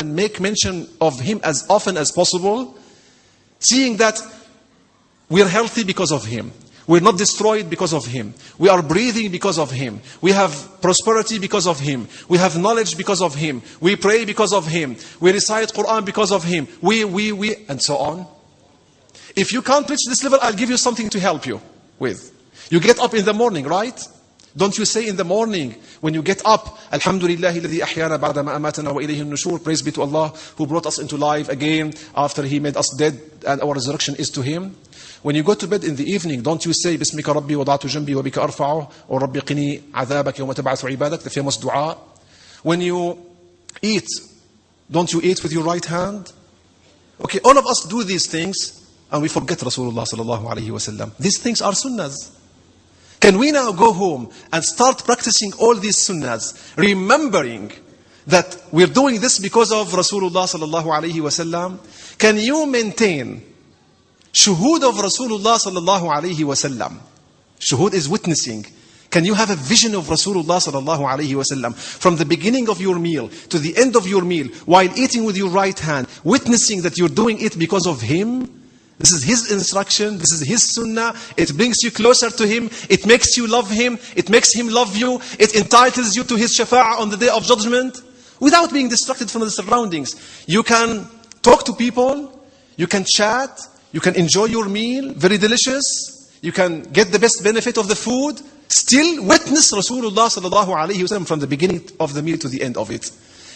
and make mention of him as often as possible, seeing that we are healthy because of him. We're not destroyed because of him. We are breathing because of him. We have prosperity because of him. We have knowledge because of him. We pray because of him. We recite Quran because of him. We, and so on. If you can't reach this level, I'll give you something to help you with. You get up in the morning, right? Don't you say in the morning, when you get up, Alhamdulillah, alladhi ahyana ba'da ma amatana wa ilayhi an-nushur. Praise be to Allah who brought us into life again after He made us dead, and our resurrection is to Him. When you go to bed in the evening, don't you say Bismika Rabbi wada'tu jambi wa bika arfa'u, or Rabbi qini adhabak yawma tab'athu ibadak, the famous dua. When you eat, don't you eat with your right hand? Okay, all of us do these things and we forget Rasulullah sallallahu alayhi wa sallam. These things are sunnahs. Can we now go home and start practicing all these sunnahs, remembering that we're doing this because of Rasulullah sallallahu alayhi wa sallam? Can you maintain shuhud of Rasulullah sallallahu alayhi wa sallam? Shuhud is witnessing. Can you have a vision of Rasulullah sallallahu alayhi wa sallam from the beginning of your meal to the end of your meal, while eating with your right hand, witnessing that you're doing it because of him? This is his instruction. This is his sunnah. It brings you closer to him. It makes you love him. It makes him love you. It entitles you to his shafa'ah on the day of judgment without being distracted from the surroundings. You can talk to people. You can chat. You can enjoy your meal. Very delicious. You can get the best benefit of the food. Still witness Rasulullah sallallahu alayhi wa sallam from the beginning of the meal to the end of it.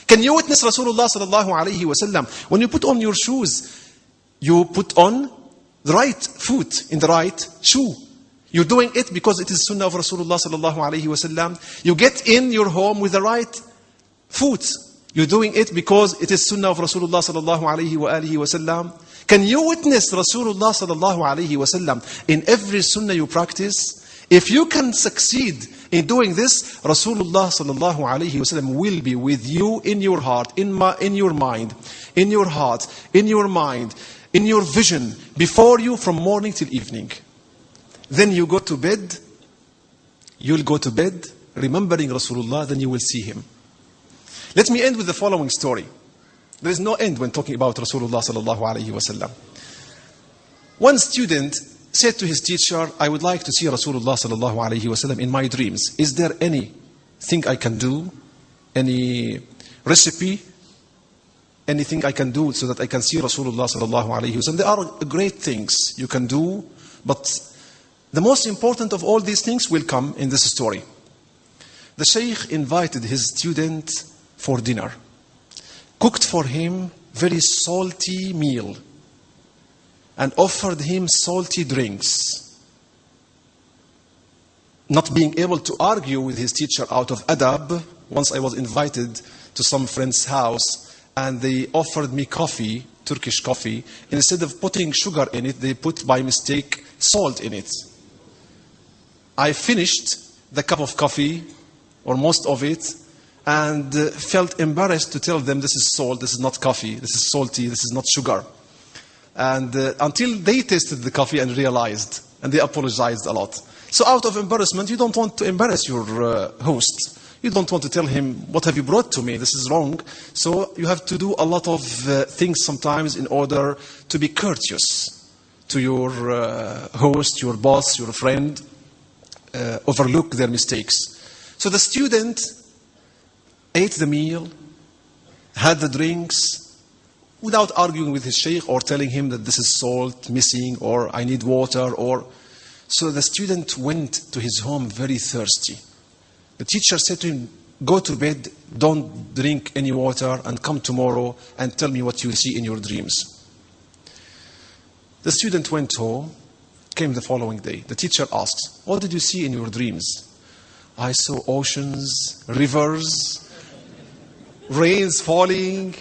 Can you witness Rasulullah sallallahu alayhi wa sallam? When you put on your shoes, you put on the right foot in the right shoe. You're doing it because it is sunnah of Rasulullah sallallahu alayhi wa sallam. You get in your home with the right foot. You're doing it because it is sunnah of Rasulullah sallallahu alayhi wa alihi wa sallam. Can you witness Rasulullah sallallahu alayhi wa sallam in every sunnah you practice? If you can succeed in doing this, Rasulullah sallallahu alayhi wa sallam will be with you in your heart, in your mind, in your heart, in your mind, in your vision, before you from morning till evening. Then you go to bed, you'll go to bed remembering Rasulullah, then you will see him. Let me end with the following story. There is no end when talking about Rasulullah sallallahu alayhi wa sallam. One student said to his teacher, I would like to see Rasulullah sallallahu alayhi wa sallam in my dreams. Is there anything I can do? Any recipe? Anything I can do so that I can see Rasulullah sallallahu alayhi wa sallam? There are great things you can do, but the most important of all these things will come in this story. The Shaykh invited his student for dinner, cooked for him very salty meal, and offered him salty drinks. Not being able to argue with his teacher out of adab, once I was invited to some friend's house and they offered me coffee, Turkish coffee. Instead of putting sugar in it, they put by mistake salt in it. I finished the cup of coffee, or most of it, and felt embarrassed to tell them this is salt, this is not coffee, this is salty, this is not sugar. And until they tasted the coffee and realized, and they apologized a lot. So out of embarrassment, you don't want to embarrass your host. You don't want to tell him, what have you brought to me? This is wrong. So you have to do a lot of things sometimes in order to be courteous to your host, your boss, your friend, overlook their mistakes. So the student ate the meal, had the drinks, without arguing with his sheikh or telling him that this is salt missing or I need water. So the student went to his home very thirsty. The teacher said to him, go to bed, don't drink any water, and come tomorrow and tell me what you see in your dreams. The student went home, came the following day. The teacher asked, what did you see in your dreams? I saw oceans, rivers, rains falling.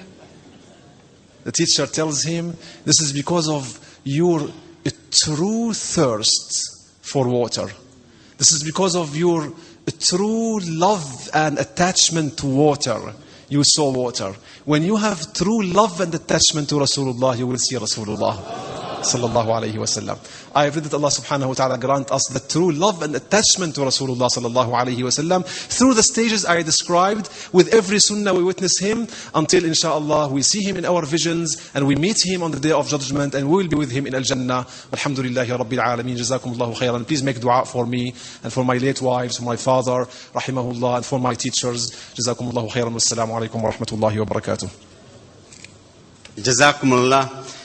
The teacher tells him, this is because of your true thirst for water. This is because of your true love and attachment to water. You saw water. When you have true love and attachment to Rasulullah, you will see Rasulullah. sallallahu alayhi wa sallam. I pray that Allah subhanahu wa ta'ala grant us the true love and attachment to Rasulullah sallallahu alayhi wa sallam through the stages I described. With every sunnah we witness him until inshallah we see him in our visions and we meet him on the day of judgment and we will be with him in al-Jannah. Alhamdulillahi Rabbil Alameen. Jazakumullahu khairan. Please make dua for me and for my late wives, for my father, rahimahullah, and for my teachers. Jazakumullahu khairan. Wassalamu alaikum wa rahmatullahi wa barakatuh. Jazakumullah.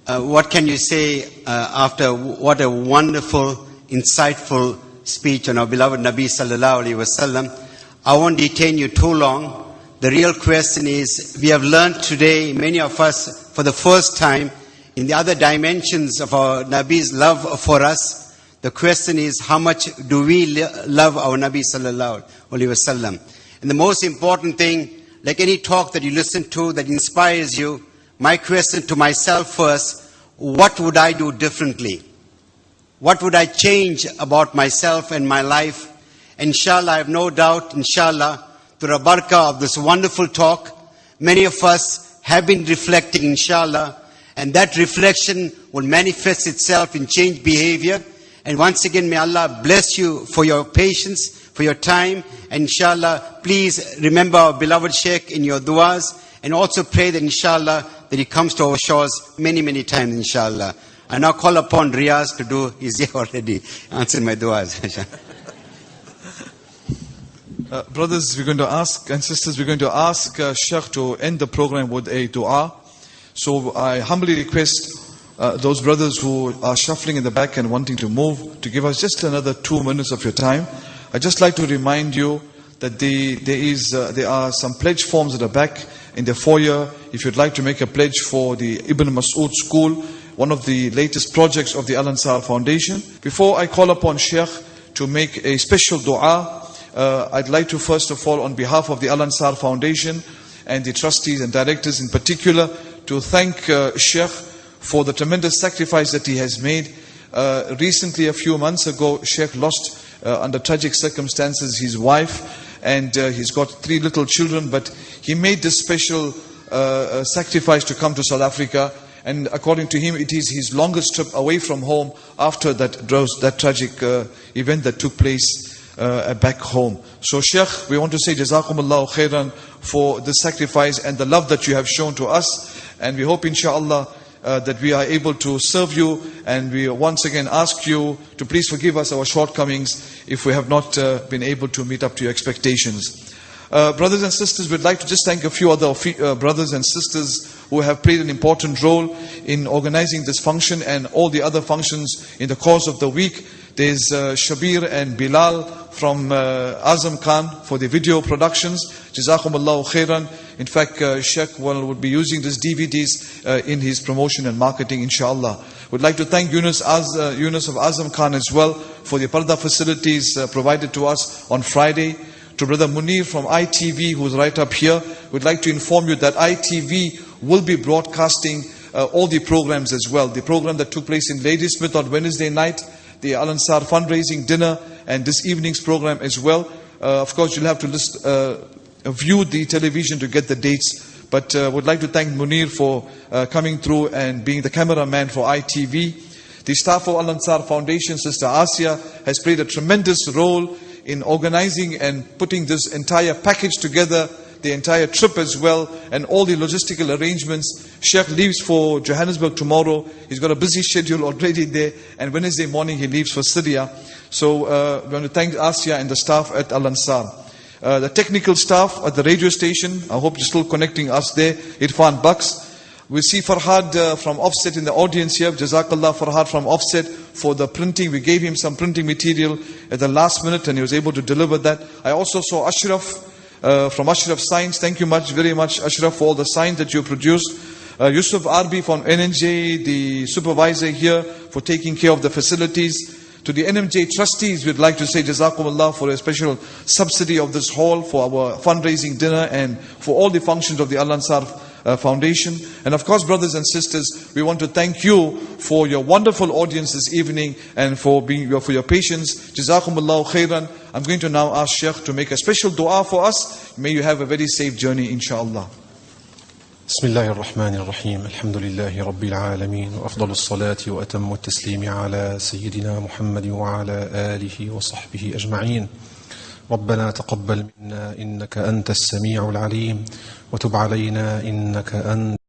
What can you say after what a wonderful, insightful speech on our beloved Nabi sallallahu alaihi wasallam? I won't detain you too long. The real question is, we have learned today, many of us for the first time, in the other dimensions of our Nabi's love for us. The question is, how much do we love our Nabi sallallahu alaihi wasallam? And the most important thing, like any talk that you listen to that inspires you, my question to myself first, what would I do differently? What would I change about myself and my life? Inshallah, I have no doubt, inshallah, through the barakah of this wonderful talk, many of us have been reflecting, inshallah, and that reflection will manifest itself in changed behavior. And once again, may Allah bless you for your patience, for your time. And inshallah, please remember our beloved Sheikh in your du'as. And also pray that inshallah, that he comes to our shores many, many times, inshallah. I now call upon Riyaz to do, he's here already, answer my du'as. Brothers, we're going to ask, and sisters, we're going to ask Sheikh to end the program with a dua. So I humbly request those brothers who are shuffling in the back and wanting to move to give us just another 2 minutes of your time. I'd just like to remind you that there are some pledge forms at the back in the foyer. If you'd like to make a pledge for the Ibn Mas'ud School, one of the latest projects of the Al-Ansar Foundation. Before I call upon Sheikh to make a special dua, I'd like to first of all, on behalf of the Al-Ansar Foundation and the trustees and directors in particular, to thank Sheikh for the tremendous sacrifice that he has made. Recently, a few months ago, Sheikh lost under tragic circumstances his wife, and he's got 3 little children, but he made this special sacrifice to come to South Africa, and according to him, it is his longest trip away from home after that tragic event that took place back home. So Sheikh, we want to say Jazakumullahu khairan for the sacrifice and the love that you have shown to us, and we hope inshallah that we are able to serve you, and we once again ask you to please forgive us our shortcomings if we have not been able to meet up to your expectations. Brothers and sisters, we'd like to just thank a few other brothers and sisters who have played an important role in organizing this function and all the other functions in the course of the week. There's Shabir and Bilal from Azam Khan for the video productions. Jazakumullahu khairan. In fact, Sheikh would be using these DVDs in his promotion and marketing, inshallah. We'd like to thank Yunus of Azam Khan as well for the parda facilities provided to us on Friday. To Brother Munir from ITV, who's right up here, we'd like to inform you that ITV will be broadcasting all the programs as well. The program that took place in Ladysmith on Wednesday night, the Al-Ansar fundraising dinner, and this evening's program as well. Of course, you'll have to view the television to get the dates. But would like to thank Munir for coming through and being the cameraman for ITV. The staff of Al-Ansar Foundation, Sister Asya, has played a tremendous role in organizing and putting this entire package together, the entire trip as well, and all the logistical arrangements. Sheikh leaves for Johannesburg tomorrow. He's got a busy schedule already there, and Wednesday morning he leaves for Syria. So we want to thank Asya and the staff at Al-Ansar. The technical staff at the radio station, I hope you're still connecting us there, Irfan Bucks. We see Farhad from Offset in the audience here. Jazakallah Farhad from Offset for the printing. We gave him some printing material at the last minute and he was able to deliver that. I also saw Ashraf from Ashraf Signs. Thank you very much Ashraf for all the signs that you produced. Yusuf Arbi from NNJ, the supervisor here, for taking care of the facilities. To the NMJ trustees, we'd like to say Jazakumullah for a special subsidy of this hall for our fundraising dinner and for all the functions of the Al-Ansar Foundation. And of course, brothers and sisters, we want to thank you for your wonderful audience this evening and for your patience. Jazakumullahu khairan. I'm going to now ask Sheikh to make a special dua for us. May you have a very safe journey, inshallah. بسم الله الرحمن الرحيم الحمد لله رب العالمين وأفضل الصلاة وأتم التسليم على سيدنا محمد وعلى آله وصحبه أجمعين. ربنا تقبل منا إنك أنت السميع العليم وتب علينا إنك أنت